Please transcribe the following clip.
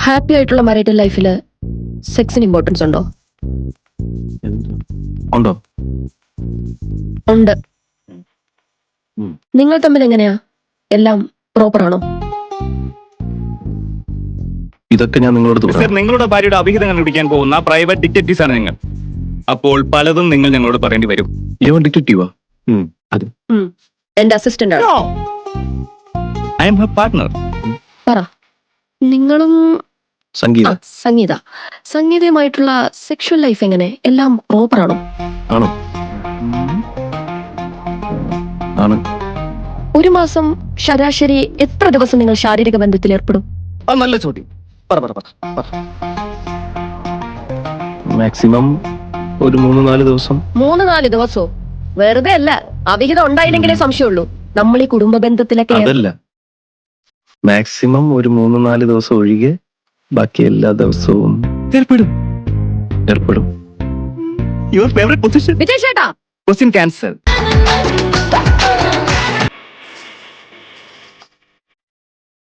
Happy ആയിട്ടുള്ള marital ലൈഫിൽ സെക്സിന് importance ഉണ്ടോ? ഉണ്ടോ? ഉണ്ട്. നിങ്ങൾ തമ്മിൽ എങ്ങനെയാ? എല്ലാം പ്രോപ്പർ ആണോ? ഇതൊക്കെ ഞാൻ നിങ്ങളോട് സർ, നിങ്ങളുടെ ഭാര്യയുടെ അവിഹിതം കണ്ടുപിടിക്കാൻ പോകുന്ന പ്രൈവറ്റ് ഡിറ്റക്റ്റീവ്സ് ആണ് നിങ്ങൾ. അപ്പോൾ പലതും നിങ്ങൾ ഞങ്ങളോട് പറയേണ്ടി വരും. ഡിറ്റക്റ്റീവാ? അതെ. എന്റെ അസിസ്റ്റന്റ് ആണ്. I M Har partner. പറ. നിങ്ങളും സംഗീത സംഗീത സംഗീതയുമായിട്ടുള്ള സെക്ഷൽ ലൈഫ് എങ്ങനെ? എല്ലാം പ്രോപ്പർ ആണോ? ആണോ? ആണ്. ഒരു മാസം ശരാശരി എത്ര ദിവസം നിങ്ങൾ ശാരീരിക ബന്ധത്തിൽ ഏർപ്പെടും? നല്ല ചോദ്യം. മാക്സിമം ഒരു 3-4 ദിവസം. 3-4 ദിവസോ? വെറുതെ അല്ല, അവിഹിതം ഉണ്ടായില്ലെങ്കിലേ സംശയമുള്ളൂ. നമ്മൾ ഈ കുടുംബ ബന്ധത്തിലൊക്കെ അതല്ല, മാക്സിമം ഒരു 3-4 ദിവസം ഒഴികെ ബാക്കി എല്ലാ ദിവസവും ഏർപ്പെടും. ഏർപ്പെടും. Your favourite position? വിജയ് ചേട്ടാ, ക്വസ്റ്റ്യൻ ക്യാൻസൽ.